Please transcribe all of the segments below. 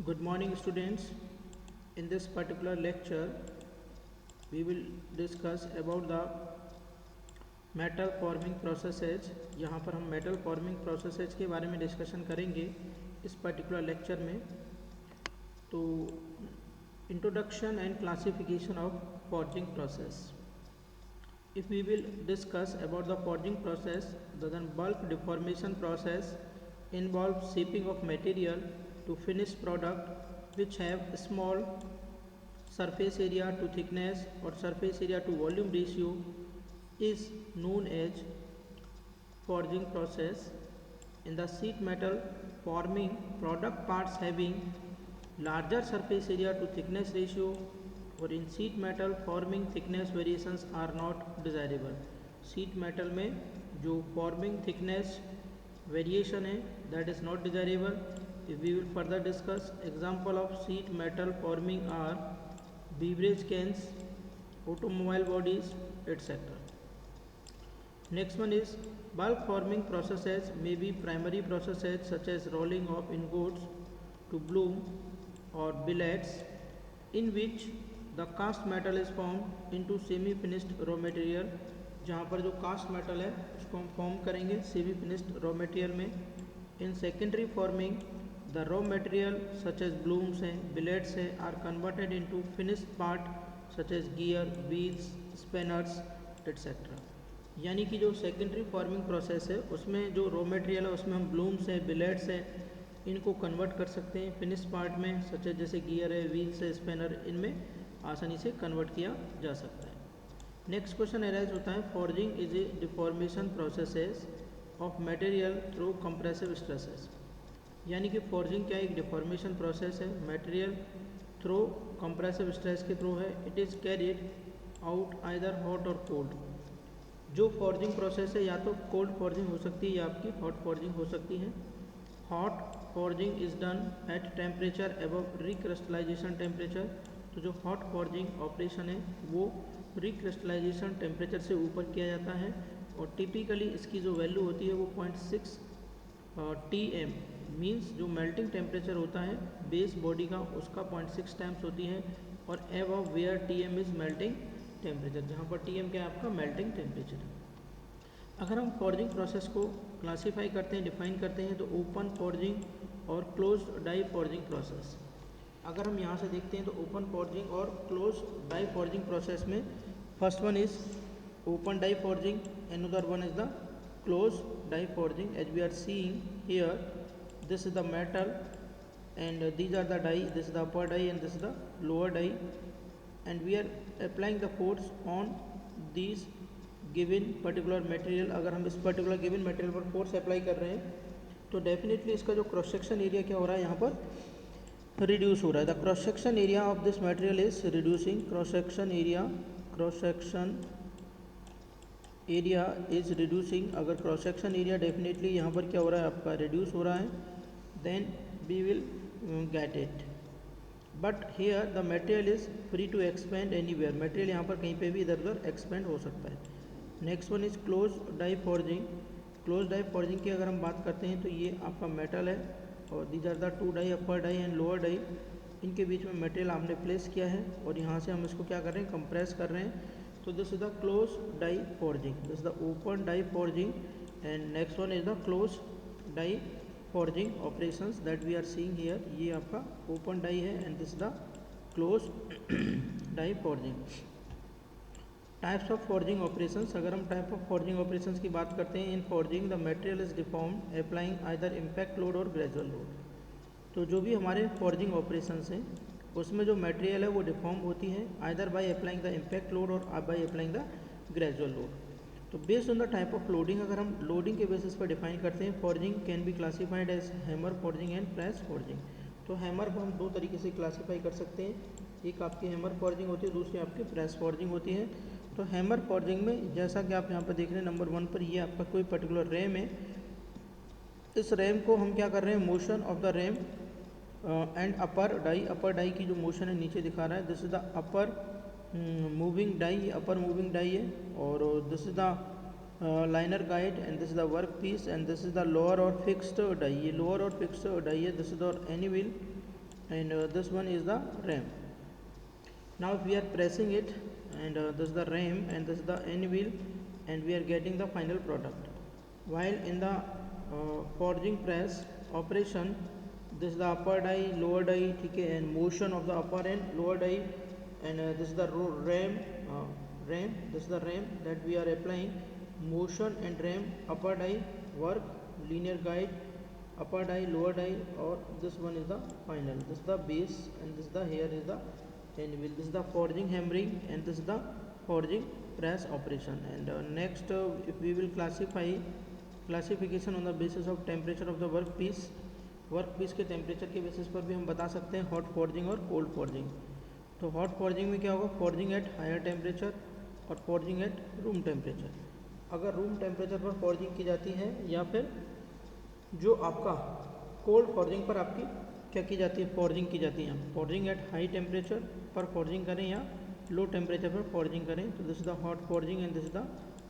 Good morning, students. In this particular lecture, we will discuss about the metal forming processes. यहाँ पर हम metal forming processes के बारे में डिस्कशन करेंगे इस particular lecture में. तो introduction and classification of forging process. If we will discuss about the forging process, then bulk deformation process involves shaping of material to finished product which have small surface area to thickness or surface area to volume ratio is known as forging process. In the sheet metal forming product parts having larger surface area to thickness ratio और इन sheet metal forming thickness variations are not desirable. sheet metal में जो forming thickness variation है that is not desirable. If we will further discuss example of sheet metal forming are beverage cans, automobile bodies, etc. Next one is bulk forming processes may be primary processes such as rolling of ingots to bloom or billets in which the cast metal is formed into semi finished raw material. जहाँ पर जो cast metal है उसको हम form करेंगे semi finished raw material में. In secondary forming the raw material such as blooms हैं, billets हैं are converted into finished part such as gear, wheels, spanners etcetera. यानी कि जो सेकेंडरी फार्मिंग प्रोसेस है उसमें जो रॉ मटेरियल है उसमें हम ब्लूम्स हैं, बिलेट्स हैं, इनको कन्वर्ट कर सकते हैं फिनिश पार्ट में सच है जैसे गियर है, व्हील्स है, स्पेनर, इनमें आसानी से कन्वर्ट किया जा सकता है. नेक्स्ट क्वेश्चन अराइज होता है forging is a deformation processes of material through compressive stresses. यानी कि फॉर्जिंग क्या एक डिफॉर्मेशन प्रोसेस है मटेरियल थ्रू कंप्रेसिव स्ट्रेस के थ्रू है. It is carried out either hot और कोल्ड. जो फॉर्जिंग प्रोसेस है या तो कोल्ड फॉर्जिंग हो सकती है या आपकी हॉट फॉर्जिंग हो सकती है. Hot forging is done at temperature above recrystallisation temperature. तो जो हॉट फॉर्जिंग ऑपरेशन है वो रिक्रिस्टलाइजेशन टेम्परेचर से ऊपर किया जाता है और टिपिकली इसकी जो वैल्यू होती है वो 0.6 TM मीन्स जो मेल्टिंग टेम्परेचर होता है बेस बॉडी का उसका 0.6 टाइम्स होती है और above where TM is melting temperature, जहाँ पर TM क्या है आपका मेल्टिंग टेम्परेचर है. अगर हम फॉर्जिंग प्रोसेस को क्लासीफाई करते हैं, डिफाइन करते हैं तो ओपन फॉर्जिंग और क्लोज डाई फॉर्जिंग प्रोसेस. अगर हम यहाँ से देखते हैं तो ओपन फॉर्जिंग और क्लोज डाई फॉर्जिंग प्रोसेस में first one is open die forging, another one is the close die forging. As we are seeing here this is the metal and these are the die, this is the upper die and this is the lower die, and we are applying the force on these given particular material. अगर हम इस particular given material पर force apply कर रहे हैं तो definitely इसका जो cross section area क्या हो रहा है यहाँ पर reduce हो रहा है. the cross section area of this material is reducing. cross section area is reducing. अगर cross section area definitely यहाँ पर क्या हो रहा है आपका reduce हो रहा है then we will get it. but here the material is free to expand anywhere. material यहाँ पर कहीं पे भी इधर उधर expand हो सकता है. next one is close die forging. close die forging की अगर हम बात करते हैं तो ये आपका metal है और these are the two die, upper die and lower die. इनके बीच में material आपने place किया है और यहाँ से हम इसको क्या कर रहे हैं compress कर रहे हैं. तो this is the close die forging, this is the open die forging and next one is the close die forging operations that we are seeing here. ये आपका open die है and this is the close die forging. types of forging operations. अगर हम type of forging operations की बात करते हैं in forging the material is deformed applying either impact load or gradual load. तो जो भी हमारे forging operations हैं उसमें जो material है वो deform होती है either by applying the impact load or by applying the gradual load. तो based on the type of loading अगर हम लोडिंग के बेसिस पर डिफाइन करते हैं forging can be classified as hammer forging and press forging. तो hammer को हम दो तरीके से क्लासीफाई कर सकते हैं. एक आपकी हैमर फॉर्जिंग होती है, दूसरी आपकी प्रेस फॉर्जिंग होती है. तो हैमर फॉर्जिंग में जैसा कि आप यहाँ पर देख रहे हैं नंबर 1 पर ये आपका कोई पर्टिकुलर रैम है. इस रैम को हम क्या कर रहे हैं motion of the ram and upper die की जो मोशन है नीचे दिखा रहा है. This is the upper moving die, upper moving die है और this is the liner guide and this is the work piece and this is the lower और फिक्स्ड डाई. ये लोअर और फिक्स्ड डाई है. This is the anvil and this one is the ram. Now if we are pressing it, and this is the ram and this is the anvil, and we are getting the final product. While in the forging press operation, this is the upper die, lower die, okay, and motion of the upper and lower die, and this is the ram, this is the ram that we are applying. Motion and ram, upper die work, linear guide, upper die, lower die, or this one is the final. This is the base, and this is the here is the anvil. This is the forging hammering, and this is the forging press operation. And next, if we will classification on the basis of temperature of the workpiece के temperature के basis पर भी हम बता सकते हैं hot forging और cold forging. तो हॉट फॉर्जिंग में क्या होगा, फॉर्जिंग एट हायर टेम्परेचर और फॉर्जिंग एट रूम टेम्परेचर. अगर रूम टेम्परेचर पर फॉर्जिंग की जाती है, या फिर जो आपका कोल्ड फॉर्जिंग पर आपकी क्या की जाती है, फॉर्जिंग की जाती है. फॉर्जिंग एट हाई टेम्परेचर पर फॉर्जिंग करें या लो टेम्परेचर पर फॉर्जिंग करें, तो this is the hot forging and this is the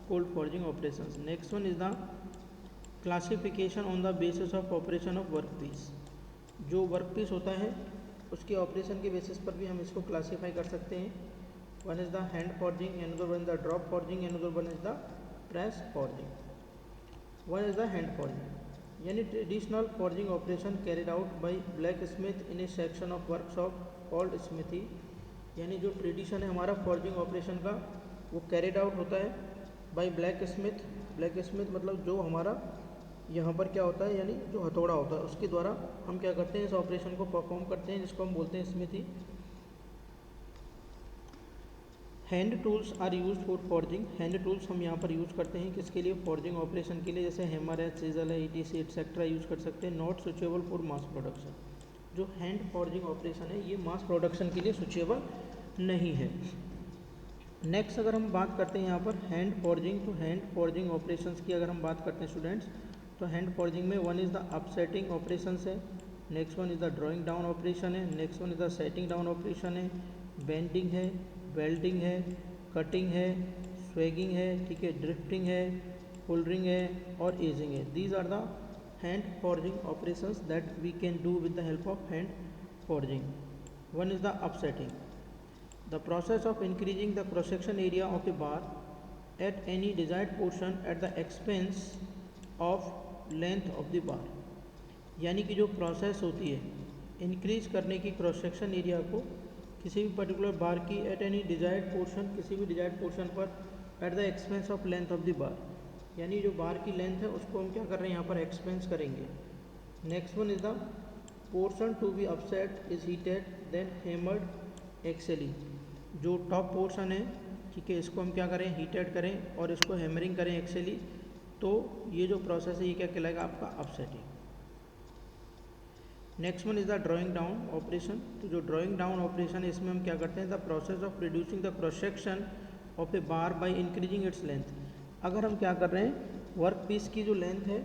cold forging operations. Next one is the classification on the basis of operation of workpiece. जो workpiece होता है उसके ऑपरेशन के बेसिस पर भी हम इसको क्लासीफाई कर सकते हैं. One is the hand forging, another one is the drop forging, another one is the press forging. One is the hand forging, यानी traditional forging operation carried out by blacksmith in a section of workshop called smithy. यानी जो tradition है हमारा forging operation का, वो carried out होता है by blacksmith. Blacksmith मतलब जो हमारा यहाँ पर क्या होता है, यानी जो हथौड़ा होता है उसके द्वारा हम क्या करते हैं, इस ऑपरेशन को परफॉर्म करते हैं, जिसको हम बोलते हैं smithy. Hand tools are use for forging. Hand tools हम यहाँ पर यूज़ करते हैं किसके लिए, फॉर्जिंग ऑपरेशन के लिए. जैसे हैमर है, चीजल है, ईटीसी एटसेट्रा यूज़ कर सकते हैं. Not suitable for mass production. जो हैंड फॉर्जिंग ऑपरेशन है ये मास प्रोडक्शन के लिए सुचेबल नहीं है. नेक्स्ट अगर हम बात करते हैं यहाँ पर हैंड फॉर्जिंग, तो हैंड फॉर्जिंग ऑपरेशंस की अगर हम बात करते हैं स्टूडेंट्स, तो हैंड फॉर्जिंग में one is the upsetting operations है, next one is the drawing down operation है, next one is the setting down operation है, बेंडिंग है, वेल्डिंग है, कटिंग है, स्वेगिंग है, ठीक है, ड्रिफ्टिंग है, होल्डरिंग है और एजिंग है. These are the hand forging operations that we can do with the help of hand forging. One is the upsetting, the process of increasing the cross section area of a bar at any desired portion at the expense of length of the bar. यानी कि जो process होती है increase करने की cross section area को किसी भी पर्टिकुलर बार की एट एनी डिजायर्ड पोर्शन, किसी भी डिजायर्ड पोर्शन पर at the expense of length of the बार. यानी जो बार की लेंथ है उसको हम क्या कर रहे हैं यहाँ पर एक्सपेंस करेंगे. Next one is the portion to be upset is heated then hammered axially. जो टॉप पोर्शन है, ठीक है, इसको हम क्या करें, हीटेड करें और इसको हैमरिंग करें एक्सेली. तो ये जो प्रोसेस है ये क्या कहलाएगा, आपका upsetting. Next one is the drawing down operation. तो जो ड्राइंग डाउन ऑपरेशन है इसमें हम क्या करते हैं, the process of reducing the cross section of A bar by increasing its length. अगर हम क्या कर रहे हैं, वर्क पीस की जो लेंथ है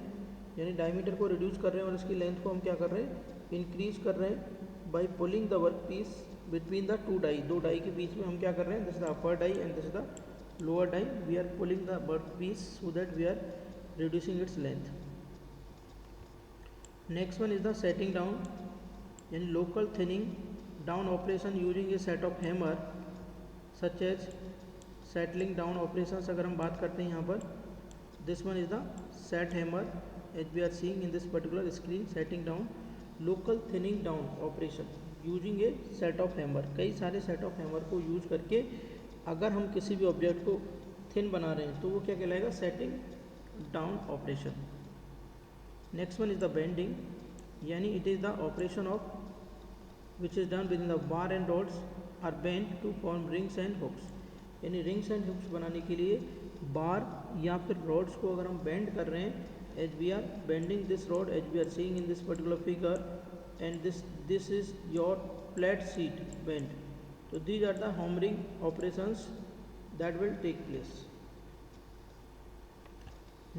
यानी डायमीटर को रिड्यूस कर रहे हैं और इसकी लेंथ को हम क्या कर रहे हैं, इंक्रीज कर रहे हैं by pulling the work piece between the two die. दो डाई के बीच में हम क्या कर रहे हैं, this is the upper die and this is the lower die. We are pulling the work piece so that we are reducing its length. Next one is the setting down, यानी local thinning down operation using a set of hammer such as settling down operation. अगर हम बात करते हैं यहाँ पर, this one is the set hammer as we are seeing in this particular screen. Setting down, local thinning down operation using a set of hammer. कई सारे set of hammer को यूज करके अगर हम किसी भी ऑब्जेक्ट को थिन बना रहे हैं तो वो क्या कहलाएगा, setting down operation. Next one is the bending, यानी it is the operation of which is done with in the bar and rods are bend to form rings and hooks. यानी रिंग्स एंड हुक्स बनाने के लिए बार या फिर rods को अगर हम बेंड कर रहे हैं, as we are bending this rod as we are seeing in this particular figure, and this is your flat sheet bend. So these are the hammering operations that will take place.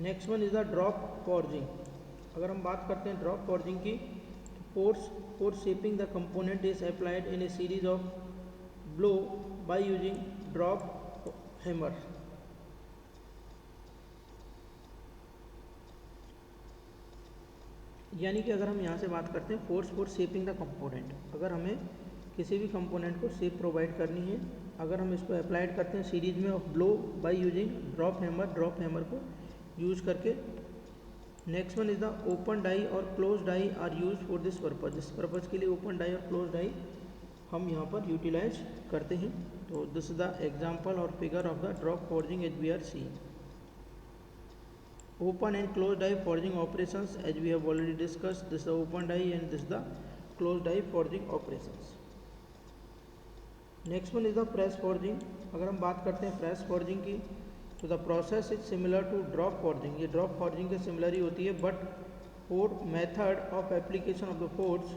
Next one is the drop forging. अगर हम बात करते हैं drop forging की, force for shaping the component is applied in a series of blow by using drop hammer. यानी कि अगर हम यहाँ से बात करते हैं force for shaping the component, अगर हमें किसी भी कंपोनेंट को शेप प्रोवाइड करनी है, अगर हम इसको अप्लाइड करते हैं सीरीज में of blow by using drop hammer को यूज करके। Next one is the open die और close die are use for this purpose. इस पर्पज के लिए ओपन डाई और क्लोज डाई हम यहाँ पर यूटिलाइज करते हैं। तो दिस इज द एग्जाम्पल और figure of the drop forging as we are see. Open and closed die forging operations as we have already discussed. This is the open die and this is the closed die forging operations. Next one is the press forging. अगर हम बात करते हैं press forging की, तो the process is similar to drop forging. ये drop forging के similar ही होती है, but for method of application of the force,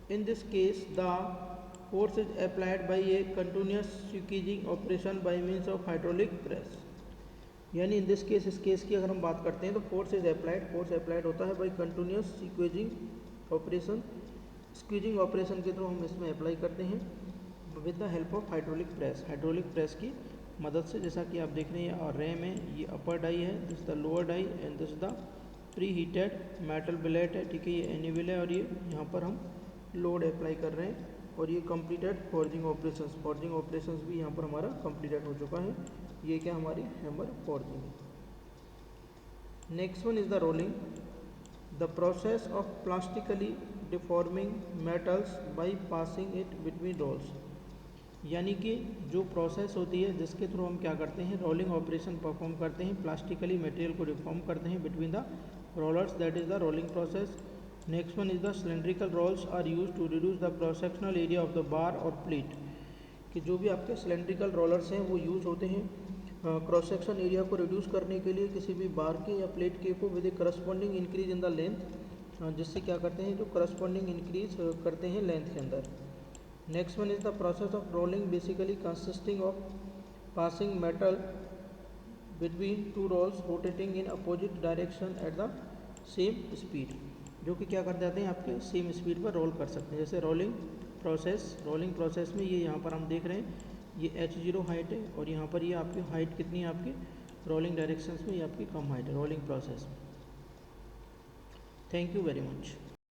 in this case the force is applied by a continuous squeezing operation by means of hydraulic press. यानी in this case, इस case की अगर हम बात करते हैं तो फोर्स अप्लाइड होता है by continuous squeezing operation. Squeezing operation के थ्रू हम इसमें अप्लाई करते हैं with the help of hydraulic press की मदद से। जैसा कि आप देख रहे हैं और रे में ये अपर डाई है, this the lower die and this the pre heated metal billet है, ठीक है, ये एनिविल है और ये यहाँ पर हम लोड अप्लाई कर रहे हैं और ये कंप्लीटेड फॉर्जिंग ऑपरेशंस भी यहाँ पर हमारा कंप्लीटेड हो चुका है। ये क्या हमारी हैमर फॉर्जिंग है। Next one is the rolling, the process of plastically deforming metals by passing it between rolls. यानी कि जो प्रोसेस होती है जिसके थ्रू हम क्या करते हैं, रोलिंग ऑपरेशन परफॉर्म करते हैं, प्लास्टिकली मटेरियल को डिफॉर्म करते हैं between the rollers, that is the rolling process. Next one is the cylindrical rolls are use to reduce the cross sectional area of the bar और plate. कि जो भी आपके सिलेंड्रिकल रोलर्स हैं वो यूज होते हैं क्रॉस सेक्शन एरिया को रिड्यूस करने के लिए किसी भी बार के या प्लेट के को with A corresponding increase in the length, जिससे क्या करते हैं जो करस्पॉन्डिंग इंक्रीज करते हैं लेंथ के अंदर। Next one is the process of rolling, basically consisting of passing metal between two rolls rotating in opposite direction at the same speed, जो कि क्या कर जाते हैं आपके सेम स्पीड पर रोल कर सकते हैं। जैसे रोलिंग प्रोसेस में ये यहाँ पर हम देख रहे हैं ये h0 हाइट है और यहाँ पर ये आपकी हाइट कितनी है आपकी रोलिंग डायरेक्शंस में, ये आपकी कम हाइट है रोलिंग प्रोसेस में। Thank you very much.